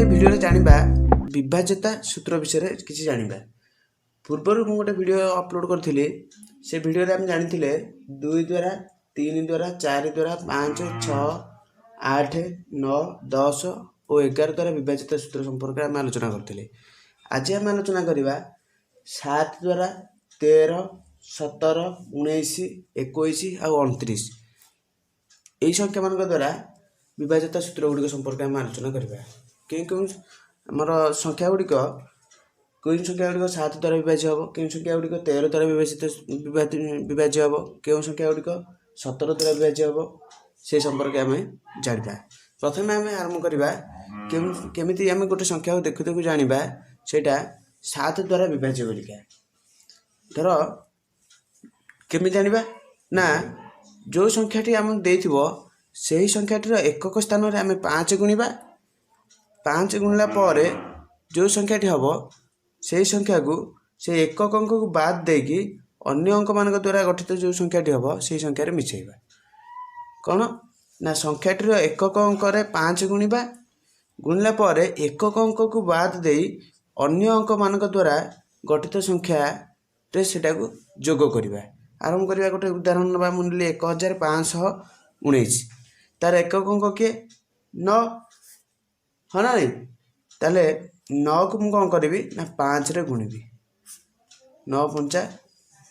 Video जानिबा विभाज्यता सूत्र विषय किसी जानिबा पूर्वर मु गोटे वीडियो अपलोड करथिले से वीडियो रे हम जानिथिले 2 द्वारा 3 द्वारा 4 द्वारा 5 6 8 9 10 और 11 द्वारा विभाज्यता सूत्र संपर्क में आलोचना करथिले। आज हम आलोचना करिबा 7 द्वारा 13 17 19 21 और 29 यही संख्या मान द्वारा विभाज्यता सूत्र गुड़िक संपर्क में आलोचना करिबा। क्यों आमर संख्या गुड़िक कौन संख्या गुड़िक 7 द्वारा विभाज्य हम, क्यों संख्या गुड़िक 13 द्वारा विभाज्य हम, क्यों संख्या गुड़िक 17 द्वारा विभाज्य हम से संपर्क आम जाना। प्रथम आम आरंभ करवा केमी आम गोटे संख्या देखु देखु जाना सेटा 7 द्वारा विभाज्य बोलिका। धर केमी जाना ना जो संख्याटी आम देथिबो सही संख्याटीर एकक स्थान रे आम 5 गुणिबा, 5 गुणिला पर जो संख्याटी हम से संख्या को से एकक अंक को बाद देकी अन्य अंक मान द्वारा गठित जो संख्याटी हम से संख्यार मिसेबा। कौन ना संख्याटीर एकक अंक 5 गुणिबा, गुणिला पर एकक अंक को बाद दे अन्य अंक मान द्वारा गठित संख्या रे सेटा को जोग करवा। आरंभ करवा गोटे उदाहरण नवा मुझे 1519 तार एकक अंक किए 9 हाँ ना नहीं ताले 9 को मुझे कौन करी ना 5 रे गुणिबी 9 5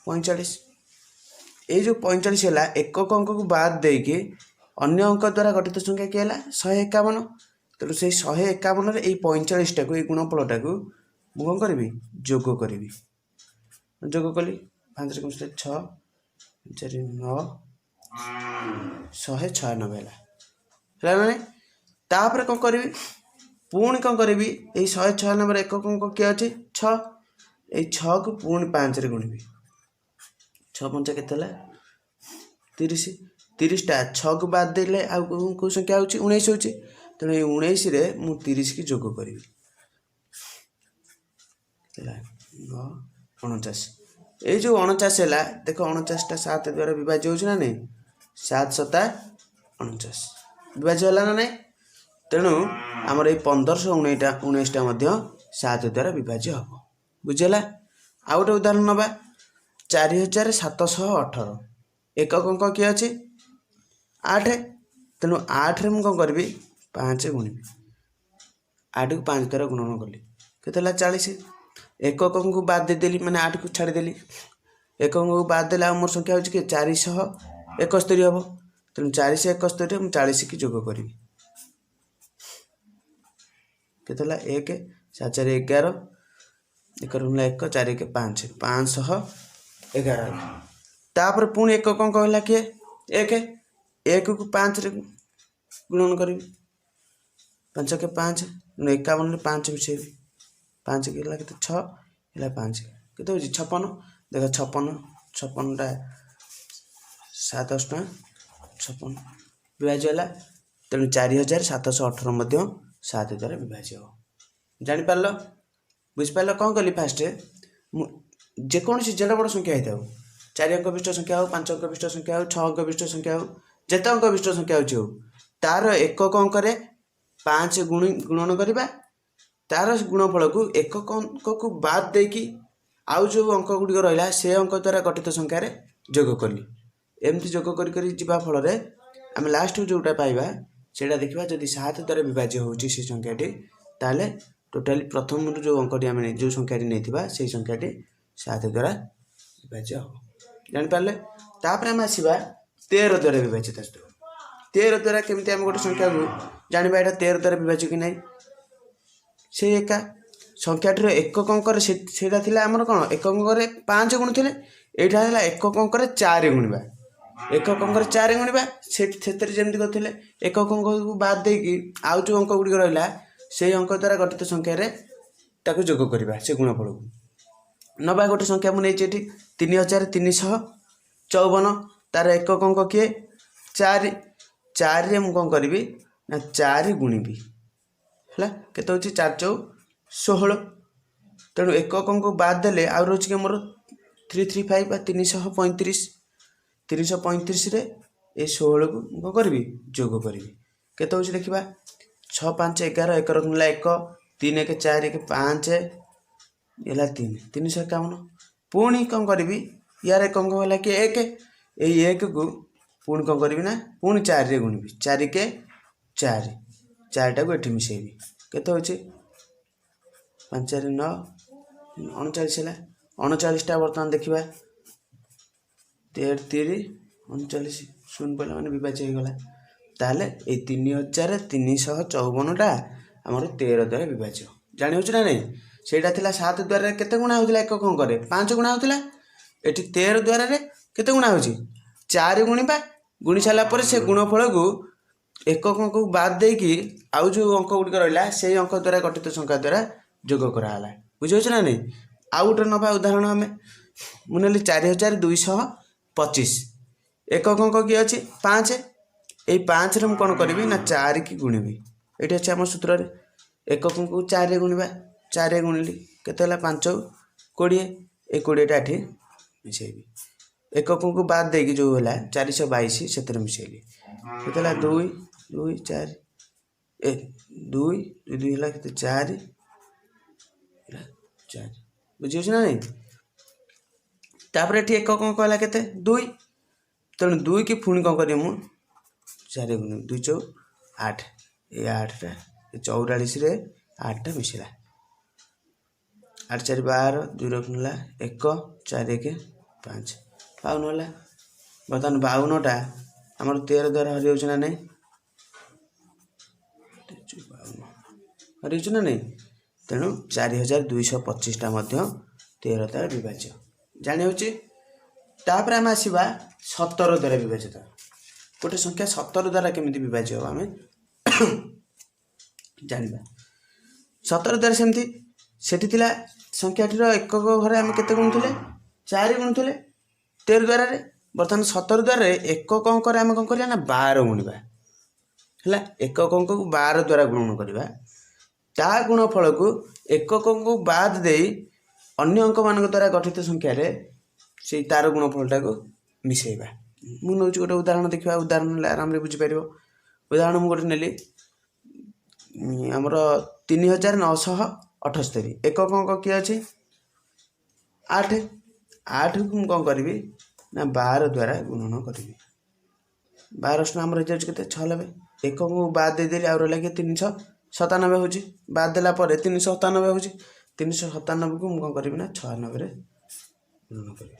45 ये जो 45 है एकक अंक को बाद देकी अन्य अंक द्वारा गठित संख्या किए 151। तेणु से 151 ये 45 टाक गुणफलटा को मुझे कौन करी जोग करी जोग कली 5 6 4 9 196 है ना। तापर कौन करी पुणी कौन करी 196 एकक अंक किए अच्छे 6 ये 6 को पुणी 5 रे गुणिबी 6 5 केते 30 30टा 6 को बाद देले आउ संख्या होची 19 होची। तेणु 19 रे मु 30 की जोग करी 49 ये जो 49 है देख 49टा 7 द्वारा विभाज्य होची ना नहीं 7 7 49 विभाज्य है ना नहीं। तेणु आमर ये 1519टा 7 द्वारा विभाज्य हम बुझेगा। आउ गोटे उदाहरण नवा 4718 एकक अंक किए अच्छे 8। तेणु 8 रे मुझे कौन करी 5 गुणिबी 8 को 5 द्वारा गुणन कली केते 40 एकक अंक को बाद देदेली मैंने 8 को छाड़देली एकक अंक को बाद देला मोर संख्या होची कि 471 हम। तेणु 471 मुझे 40 की जोग करी केते 1 7 4 11 1 रुला 1 4 1 5 511। तापर पुणी एकक अंक है किए 1 1 को 5 रे गुणन करी 5 के 5 51 रे 5 मिसेबी 5 के के 6 है 5 के 56 देख 56टा 7 56 विभाज्य है। तेणु 4718 7 द्वारा विभाज्य हो जापार बुझिपार। कौन कली फास्ट जेकोसी जेडे बड़ संख्या होता 4 अंक विशिष्ट संख्या हो 5 अंक विशिष्ट संख्या हो 6 अंक विशिष्ट संख्या हो जिते अंक विशिष्ट संख्या हो तार एकक अंक 5 गुणन करवा तार गुणफल को एकक अंक को बाद देकी आउ जो अंक गुड़िक रहा से अंक द्वारा गठित संख्यार जोग कली एमती जोग कर फल आम लास्ट जोटा पाइबा सेटा देखा जदि 7 द्वारा विभाज्य होची से संख्याटी ताले टोटाली प्रथम जो अंकटी आम जो संख्याटी नहीं से संख्याटी 7 द्वारा विभाज्य हो जापारे। तापर आम आसवा 13 द्वारा विभाज्यता सूत्र 13 द्वारा केमती आम गोटे संख्या को जाना यहाँ 13 द्वारा विभाज्य कि नहीं से एका संख्याटीर एकक अंक से आमर कौन एकक अंक 5 गुणुले यहाँ है एकक अंक 4 गुणवा एकक अंक 4 गुणवा से जमी करते एकक अंक को बाद देकी आउ जो अंक गुड़िक रहा से अंक द्वारा गठित संख्यार जोग करवा से गुणफल को नवा गोटे संख्या मुझे 3354 तार एकक अंक किए 4 4 रे मुझे कौन करी ना 4 गुणिबी है केते 4 4 16। तेणु एकक अंक बाद देले आउ रोच के मोर 335 335 335 रे ए 16 को कौन करी जोग करी केते देखा 6 5 11 1 ରଖିଲା 1 3 1 4 1 5 ହେଲା 3 351 ପୁଣି କ'ଣ କରିବି ୟାର ଏକ ଅଙ୍କ ହେଲା କି 1 ଏଇ 1 କୁ ପୁଣି କ'ଣ କରିବି ନା ପୁଣି 4 ରେ ଗୁଣିବି 4 କେ 4 4ଟାକୁ ଏଠି ମିଶେଇବି କେତେ ହେଉଛି 5 4 9 39 ହେଲା 39ଟା ବର୍ତ୍ତମାନ ଦେଖିବା 13 3 39 ଶୂନ ପଡ଼ିଲା ମାନେ ବିଭାଜ୍ୟ ହେଇଗଲା ତାହେଲେ ଏଇ 3354ଟା ଆମର 13 ଦ୍ୱାରା ବିଭାଜ୍ୟ ଜାଣି ହେଉଛି ନା ନାହିଁ ସେଇଟା ଥିଲା 7 ଦ୍ୱାରା କେତେ ଗୁଣା ହେଉଥିଲା ଏକକ ଅଙ୍କରେ 5 ଗୁଣା ହେଉଥିଲା ଏଠି 13 ଦ୍ୱାରରେ କେତେ ଗୁଣା ହେଉଛି 4 ଗୁଣିବା ଗୁଣି ସାରିଲା ପରେ ସେ ଗୁଣଫଳକୁ ଏକକ ଅଙ୍କକୁ ବାଦ ଦେଇକି ଆଉ ଯେଉଁ ଅଙ୍କ ଗୁଡ଼ିକ ରହିଲା ସେଇ ଅଙ୍କ ଦ୍ୱାରା ଗଠିତ ସଂଖ୍ୟା ଦ୍ୱାରା ଯୋଗ କରାହେଲା ବୁଝିହେଉଛି ନା ନାହିଁ ଆଉ ଗୋଟେ ନେବା ଉଦାହରଣ ଆମେ ମୁଁ ନେଲି 4225 ଏକକ ଅଙ୍କ କିଏ ଅଛି 5 ଏଇ 5ରେ ମୁଁ କ'ଣ କରିବି ନା 4 କି ଗୁଣିବି ଏଇଠି ଅଛି ଆମ ସୂତ୍ରରେ ଏକକ ଅଙ୍କକୁ 4ରେ ଗୁଣିବା 4ରେ ଗୁଣିଲି କେତେ ହେଲା 5 20 ଏ 20ଟା ଏଠି ମିଶେଇବି ଏକକ ଅଙ୍କକୁ ବାଦ ଦେଇକି ଯେଉଁ ହେଲା 422 ସେଥିରେ ମିଶେଇଲି କେତେ ହେଲା 2 2 4 2 2 ହେଲା କେତେ 4 4 ବୁଝିହେଉଛି ନା ନାହିଁ ତାପରେ ଏଠି ଏକକ ଅଙ୍କ ହେଲା କେତେ 2 ତେଣୁ 2 କି ପୁଣି କ'ଣ କରିବି ମୁଁ 4 ଗୁଣ 2 4 8 ଏ 8ଟା 44ରେ 8ଟା ମିଶିଲା 8 4 12 2 ରଖିଲା 1 4 1 5 52 ହେଲା ବର୍ତ୍ତମାନ 52ଟା ଆମର 13 ଦ୍ୱାରା ହରିଯାଉଛି ନା ନାହିଁ ହରିଯାଉଛି ନା ନାହିଁ ତେଣୁ 4225ଟା ମଧ୍ୟ 13 ଦ୍ୱାରା ବିଭାଜ୍ୟ ଜାଣିହେଉଛି ତାପରେ ଆମେ ଆସିବା 17 ଦ୍ୱାରା ବିଭାଜିତ ଗୋଟେ ସଂଖ୍ୟା 17 ଦ୍ୱାରା କେମିତି ବିଭାଜ୍ୟ ହେବ ଆମେ ଜାଣିବା 17 ଦ୍ୱାରା ସେମିତି ସେଠି ଥିଲା ସଂଖ୍ୟାଟିର ଏକକ ଘରେ ଆମେ କେତେ ଗୁଣୁଥିଲେ 4 ଗୁଣୁଥିଲେ 13 ଦ୍ୱାରରେ ବର୍ତ୍ତମାନ 17 ଦ୍ୱାରରେ ଏକକ ଅଙ୍କରେ ଆମେ କ'ଣ କରିବା ନା 12 ଗୁଣିବା ହେଲା ଏକକ ଅଙ୍କକୁ 12 ଦ୍ୱାରା ଗୁଣନ କରିବା ତା ଗୁଣଫଳକୁ ଏକକ ଅଙ୍କକୁ ବାଦ ଦେଇ ଅନ୍ୟ ଅଙ୍କମାନଙ୍କ ଦ୍ୱାରା ଗଠିତ ସଂଖ୍ୟାରେ ସେଇ ତାର ଗୁଣଫଳଟାକୁ ମିଶେଇବା ମୁଁ ନେଉଛି ଗୋଟେ ଉଦାହରଣ ଦେଖିବା ଉଦାହରଣ ନେଲେ ଆରାମରେ ବୁଝିପାରିବ ଉଦାହରଣ ମୁଁ ଗୋଟେ ନେଲି ଆମର 3978 ଏକକ ଅଙ୍କ କିଏ ଅଛି 8 8କୁ ମୁଁ କ'ଣ କରିବି ନା 12 ଦ୍ୱାରା ଗୁଣନ କରିବି 12 ଆମର ହେଇଯାଉଛି କେତେ 96 ଏକକୁ ବାଦ ଦେଇଦେଲି ଆଉ ରହିଲା କି 397 ହେଉଛି ବାଦ ଦେଲା ପରେ 397 ହେଉଛି 397କୁ ମୁଁ କ'ଣ କରିବି ନା 96ରେ ଗୁଣନ କରିବି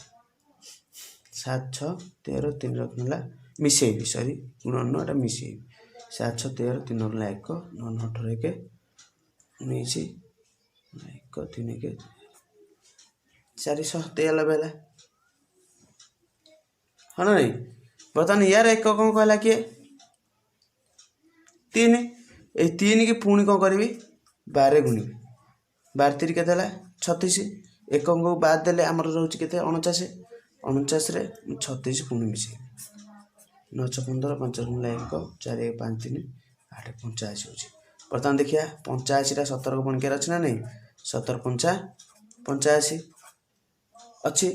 7 6 13 3 ରଖିଲା ମିଶେଇବି ସରି ଗୁଣନ ଏଟା ମିଶେଇବି 7 6 13 3 ରଖିଲା 1 9 18 1 19 1 3 1 493 ହେଲା ହଁ ନା ନାହିଁ ବର୍ତ୍ତମାନ ୟାର ଏକକ ଅଙ୍କ ହେଲା କିଏ 3 ଏଇ 3 କି ପୁଣି କ'ଣ କରିବି 12 ଗୁଣିବି 12 3 କେତେ ହେଲା 36 ଏକକୁ ବାଦ ଦେଲେ ଆମର ରହୁଛି କେତେ 49 49ରେ 36 ପୁଣି ମିଶେଇବି 9 6 15 5 ଗୁଣିଲା 1 4 1 5 3 8 85 ହେଉଛି ବର୍ତ୍ତମାନ ଦେଖିବା 85ଟା 17 ପଣିକିଆର ଅଛି ନା ନାହିଁ 17 5 85 ଅଛି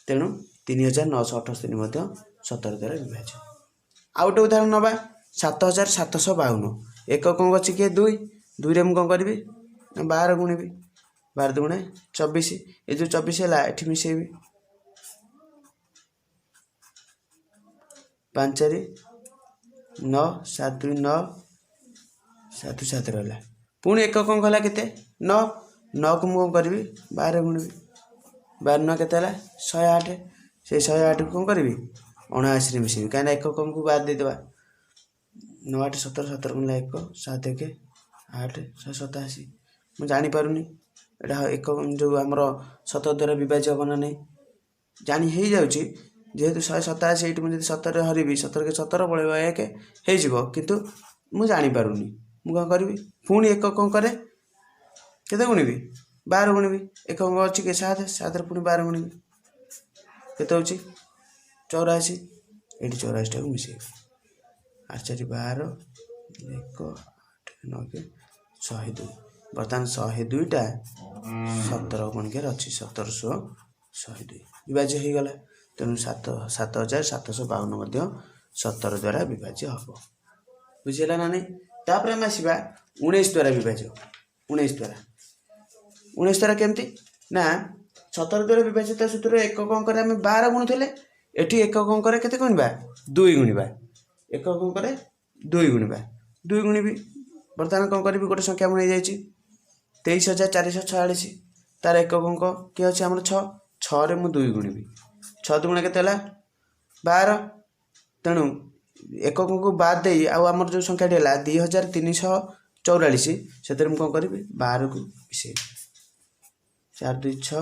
ତେଣୁ 3978 ମଧ୍ୟ 17 ଦ୍ୱାରା ବିଭାଜ୍ୟ ଆଉ ଗୋଟେ ଉଦାହରଣ ନେବା 7752 ଏକକ ଅଙ୍କ ଅଛି କିଏ 2 2ରେ ମୁଁ କ'ଣ କରିବି ନା 12 ଗୁଣିବି 12 ଦୁଗୁଣେ 24 ଏ ଯେଉଁ 24 ହେଲା ଏଠି ମିଶେଇବି 5 4 9 7 2 9 7 7 ରହିଲା ପୁଣି ଏକକ ଅଙ୍କ ହେଲା କେତେ 9 9କୁ ମୁଁ କ'ଣ କରିବି 12 ଗୁଣିବି 12 9 କେତେ ହେଲା 108 ସେଇ 108କୁ କ'ଣ କରିବି 79ରେ ମିଶେଇବି କାହିଁକିନା ଏକକ ଅଙ୍କକୁ ବାଦ ଦେଇଦେବା 9 8 17 17 ଗୁଣିଲା 1 7 1 8 187 ମୁଁ ଜାଣିପାରୁନି ଏଇଟା ଏକକ ଯେଉଁ ଆମର 17 ଦ୍ୱାରା ବିଭାଜ୍ୟ ହେବ ନା ନାହିଁ ଜାଣି ହେଇଯାଉଛି ଯେହେତୁ 187 ଏଇଠି ମୁଁ ଯଦି 17ରେ ହରିବି 17 କେ 17 ପଳେଇବ 1 ହେଇଯିବ କିନ୍ତୁ ମୁଁ ଜାଣିପାରୁନି ମୁଁ କ'ଣ କରିବି ପୁଣି ଏକକ ଅଙ୍କରେ କେତେ ଗୁଣିବି 12 ଗୁଣିବି ଏକକ ଅଙ୍କ ଅଛି କି 7 7ରେ ପୁଣି 12 ଗୁଣିବି କେତେ ହେଉଛି 84 ଏଇଠି 84ଟାକୁ ମିଶେଇବି 8 4 12 1 8 9 102 ବର୍ତ୍ତମାନ 102ଟା 17 ପଣିକିଆରେ ଅଛି 1700 ବିଭାଜ୍ୟ ହେଇଗଲା ତେଣୁ 7752 ମଧ୍ୟ 17 ଦ୍ୱାରା ବିଭାଜ୍ୟ ହେବ ବୁଝିହେଲା ନା ନାହିଁ तापर आम आसवा 19 द्वारा विभाज्य 19 द्वारा केमती ना 17 द्वारा विभाजित सूत्र एकक अंकरे आम 12 गुणुले एटी एकक अंकरे केते गुणिबा 2 गुणिबा एकक अंकरे 2 गुणिबा 2 गुणिबी बर्तमान कौन करी गोटे संख्या मुझे जाइए 23,446 तार एकक अंक किए अच्छे आम 6 मुझे 2 गुणिबी 6 दुगुणा के 12 तेणु एकक को बाद दे आम जो संख्याटी है 2,344 से मुझे कौन करी 12 को मिसे 4 2 6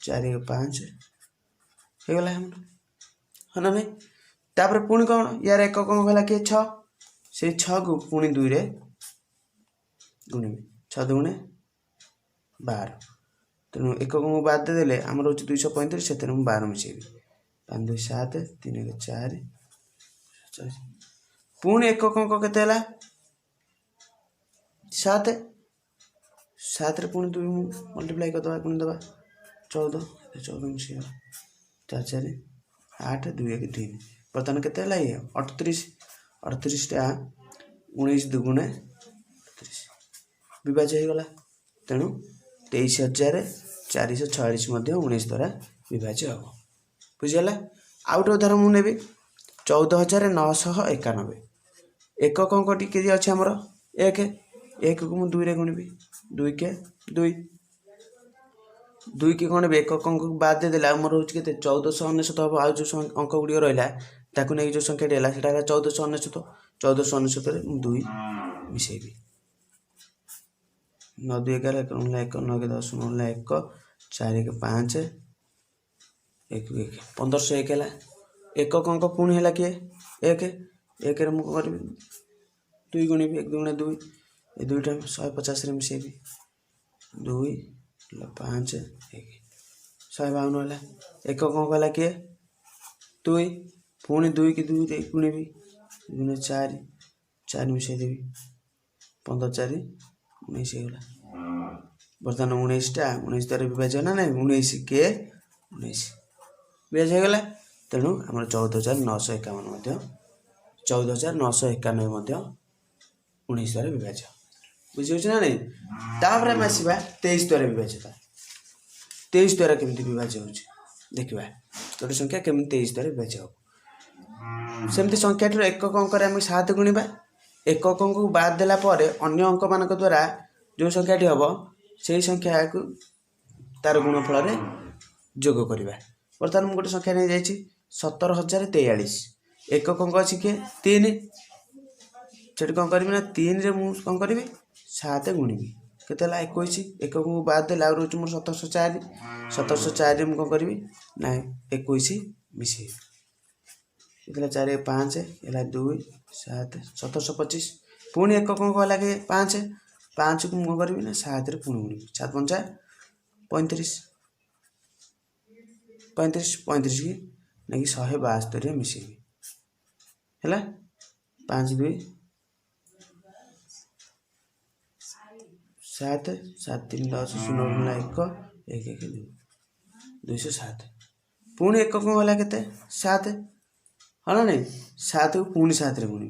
4 1 5 होगला है ना नहीं तापर पुणी कौन यार एकक अंक है किए 6 से 6 को पुणी 2 रे गुणिबी 6 दुगुणे 12 तेणु एकक को बाद देदेले आम रोच 235 से 12 मिसेबी 5 2 7 3 1 4 पुणी एकक अंक के 7 7 रे पुणी 2 मल्टीप्लाई करदे गुण देवा 14 मिसे 4 4 8 2 1 3 बर्तमान के 38 टा 19 दुगुणे 38 विभाज्य हो गला तेणु 23,446 19 द्वारा विभाज्य हम बुझीगला। आउ गोटे उदाहरण मुझे नेबी 14,991 एकक अंकटी के अच्छे आमर 1 को मुझे 2 रे गुणिबी 2 के 2 के कौन एकक अंक बाद देदेला आमर हूँ के 1499 हम आज जो अंक गुड़िक रहा ताकू नहीं जो संख्याटी है 1499 1499 2 मिसेबी 9 2 11 1 9 के 10 1 4 1 5 1 1 1501 है एकक अंक पुणी है किए 1 मुझे करी 2 गुणिबी 1 दुगुणे 2 ये 2 टा 150 मिसेबी 2 5 1 152 है एकक अंक है किए 2 पुणी 2 की 2 गुणिबी 2 4 4 मिसे देवी 15 4 19 होगा बर्तमान 19 द्वारा विभाज्य ना ना 19 के 19 विभाज्य होगा तेणु आम 14,951 14,991 19 द्वारा विभाज्य बुझे ना नहीं तापर आम आसवा 23 द्वारा विभाज्यता 23 द्वारा केमती विभाज्य हो देखा गोटे संख्या केमती 23 द्वारा विभाज्य हो सेमती संख्याटर एकक अंक आम 7 गुणिबा एकक अंक को बाद देला अन्य अंक मान द्वारा जो संख्याटी हम से संख्या को तार गुणफल जोग करवा बर्तमान मुझे गोटे संख्या नहीं जाइए 17,043 एकक अंक अच्छी किए 3 से कौन करी ना 3 रे मुझे कौन करी 7 गुणिबी के 21 एकक को बाद देला रोच मोर 1704 1704 मुझे कौन करी ना 21 मिसे 4 5 है 2 7 1725 पुणी एकक अंक है 5 5 को मुझे करी ना 7 रे पुणी गुणिबी 7 5 35 की ना कि 172 मिसेबी है 5 2 7 7 3 10 0 1 1 1 2 207 पुणी एकक है के 7 हाँ ना नहीं 7 को पुणी 7 रे गुणी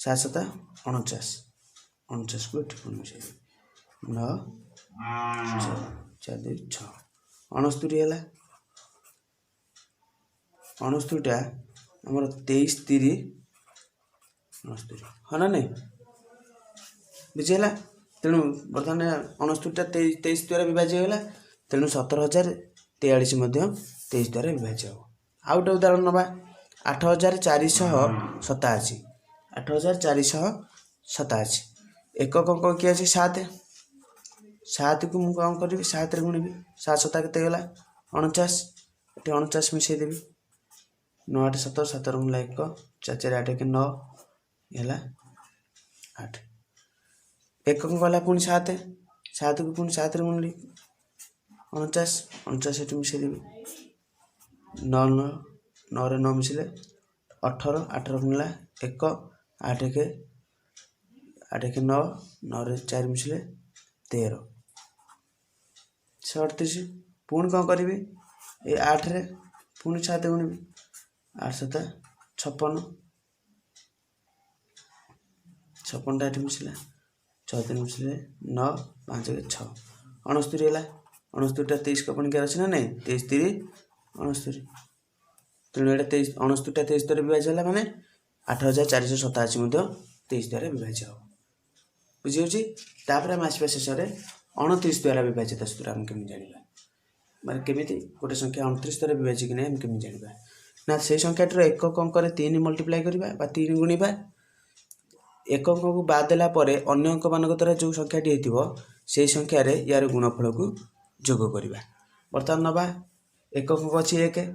7 7 49 को पुणी मिसे 9 4 2 6 69 है 69 टा आमर 23 3 69 हाँ ना नहीं बुझीगला तेणु बर्तमान 69 टा 23 द्वारा विभाज्य होगा तेणु 17,043 23 द्वारा विभाज्य हो आउ गोटे उदाहरण नवा 8,487 8,487 एकक अंक किए अच्छे 7 7 को मुझे कौन करी 7 रे गुणिबी 7 7 के 49 ये 49 मिसे देवी 9 8 7 7 1 4 4 8 1 9 है 8 एकक गला पुणी 7 7 को पुणी 7 रे गुणली 49 49 मिसे देवी 9 9 9 रे 9 मिसले 18 18 गुणला 1 8 1 8 1 9 9 रे 4 मिसले 13 38 पुणी कौन करी ये 8 रे पुणी 7 गुणिबी 8 7 56 56ଟା ଏଠି ମିଶିଲା 6 3 ମିଶିଲେ 9 5 6 69 ହେଲା 69ଟା 23 କପଣିକାର ଅଛି ନା ନାଇଁ 23 3 69 ତେଣୁ ଏଇଟା 23 69ଟା 23 ଦ୍ୱାରା ବିଭାଜ୍ୟ ହେଲା ମାନେ 8487 ମଧ୍ୟ 23 ଦ୍ୱାରା ବିଭାଜ୍ୟ ହେବ ବୁଝିହେଉଛି। ତାପରେ ଆମେ ଆସିବା ଶେଷରେ 29 ଦ୍ୱାରା ବିଭାଜିତ ସୂତ୍ର ଆମେ କେମିତି ଜାଣିବା ମାନେ କେମିତି ଗୋଟେ ସଂଖ୍ୟା 29 ଦ୍ୱାରା ବିଭାଜ୍ୟ କି ନାହିଁ ଆମେ କେମିତି ଜାଣିବା ନା ସେଇ ସଂଖ୍ୟାଟିର ଏକକ ଅଙ୍କରେ 3 ମଲ୍ଟିପ୍ଲାଏ କରିବା ବା 3 ଗୁଣିବା ଏକକ ଅଙ୍କକୁ ବାଦ ଦେଲା ପରେ ଅନ୍ୟ ଅଙ୍କମାନଙ୍କ ଦ୍ୱାରା ଯେଉଁ ସଂଖ୍ୟାଟି ହେଇଥିବ ସେଇ ସଂଖ୍ୟାରେ ୟାର ଗୁଣଫଳକୁ ଯୋଗ କରିବା। ବର୍ତ୍ତମାନ ନେବା ଏକକ ଅଙ୍କ ଅଛି 1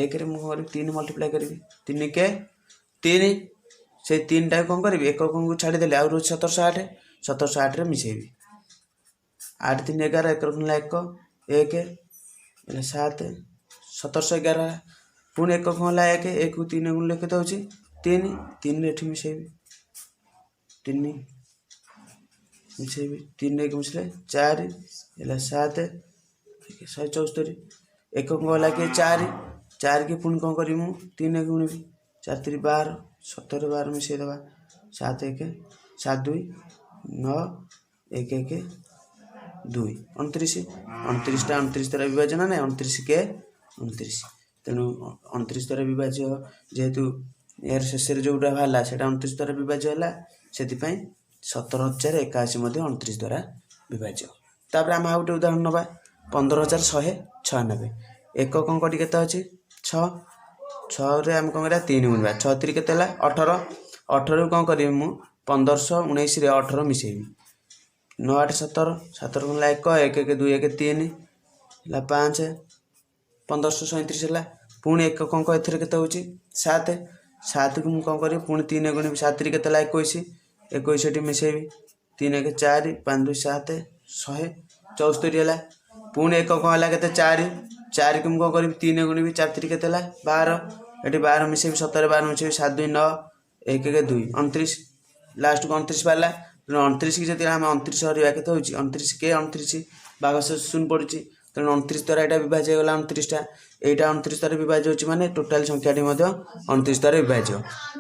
1ରେ ମୁଁ କରିବି 3 ମଲ୍ଟିପ୍ଲାଏ କରିବି 3 କେ 3 ସେଇ 3ଟାକୁ କ'ଣ କରିବି ଏକକ ଅଙ୍କକୁ ଛାଡ଼ିଦେଲେ ଆଉ ରହୁଛି 1708 1708ରେ ମିଶାଇବି 8 3 11 1 ହେଲା 1 1 ହେଲେ 7 1711 ପୁଣି ଏକକ ହେଲା 1 1 କୁ 3 ଗୁଣିଲେ କେତେ ହେଉଛି 3 3ରେ ଏଠି ମିଶାଇବି 3 ମିଶାଇବି 3 1 ମିଶିଲେ 4 ହେଲା 7 174 ଏକକ ହେଲା କି 4 4 କି ପୁଣି କ'ଣ କରିବି ମୁଁ 3 ଗୁଣିବି 4 3 12 17 12 ମିଶାଇ ଦେବା 7 1 7 2 9 1 1 2 29 29ଟା 29 ଦ୍ୱାରା ବିଭାଜ୍ୟ ନା ନାହିଁ 29 କେ 29 ତେଣୁ 29 ଦ୍ୱାରା ବିଭାଜ୍ୟ ଯେହେତୁ ଏହାର ଶେଷରେ ଯେଉଁଟା ବାହାରିଲା ସେଇଟା 29 ଦ୍ୱାରା ବିଭାଜ୍ୟ ହେଲା ସେଥିପାଇଁ 17081 ମଧ୍ୟ 29 ଦ୍ୱାରା ବିଭାଜ୍ୟ। ତାପରେ ଆମେ ଆଉ ଗୋଟେ ଉଦାହରଣ ନେବା 15196 ଏକକ ଅଙ୍କଟି କେତେ ଅଛି 6 6ରେ ଆମେ କ'ଣ କରିବା 3 ଗୁଣିବା 6 3 କେତେ ହେଲା 18 18ରୁ କ'ଣ କରିବି ମୁଁ 1519ରେ 18 ମିଶାଇବି 9 8 17 17 ହେଲା 1 1 1 2 1 3 ହେଲା 5 1537 ହେଲା ପୁଣି ଏକକ ଅଙ୍କ ଏଥିରେ କେତେ ହେଉଛି 7 7କୁ ମୁଁ କ'ଣ କରିବି ପୁଣି 3 ଗୁଣିବି 7 3 କେତେ ହେଲା 21 21 ଏଠି ମିଶାଇବି 3 1 4 5 2 7 174 ହେଲା ପୁଣି ଏକକ ହେଲା କେତେ 4 4କୁ ମୁଁ କ'ଣ କରିବି 3 ଗୁଣିବି 4 3 କେତେ ହେଲା 12 ଏଠି 12 ମିଶାଇବି 17 12 ମିଶାଇବି 7 2 9 1 1 2 29 ଲାଷ୍ଟକୁ 29 ବାହାରିଲା ତେଣୁ 29 କି ଯଦି ଆମେ 29 ହରିବା କେତେ ହେଉଛି 29 କେ 29 ଭାଗ ଶୂନ ପଡ଼ୁଛି ତେଣୁ 29 ଦ୍ୱାରା ଏଇଟା ବିଭାଜ୍ୟ ହେଇଗଲା 29ଟା ଏଇଟା 29 ଦ୍ୱାରା ବିଭାଜ୍ୟ ହେଉଛି ମାନେ ଟୋଟାଲ ସଂଖ୍ୟାଟି ମଧ୍ୟ 29 ଦ୍ୱାରା ବିଭାଜ୍ୟ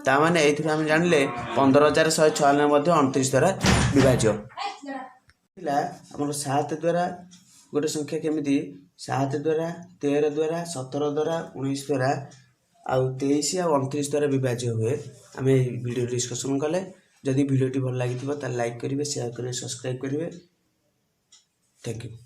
ତାମାନେ ଏଇଥିରୁ ଆମେ ଜାଣିଲେ 15196 ମଧ୍ୟ 29 ଦ୍ୱାରା ବିଭାଜ୍ୟ ହେଲା। ଆମର 7 ଦ୍ୱାରା ଗୋଟେ ସଂଖ୍ୟା କେମିତି 7 ଦ୍ୱାରା 13 ଦ୍ୱାରା 17 ଦ୍ୱାରା 19 ଦ୍ୱାରା ଆଉ 23 ଆଉ 29 ଦ୍ୱାରା ବିଭାଜ୍ୟ ହୁଏ ଆମେ ଏହି ଭିଡ଼ିଓ ଡିସ୍କସନ୍ କଲେ। ଯଦି ଭିଡ଼ିଓଟି ଭଲ ଲାଗିଥିବ ତାହେଲେ ଲାଇକ୍ କରିବେ ସେୟାର କରିବେ ସବସ୍କ୍ରାଇବ୍ କରିବେ। Thank you.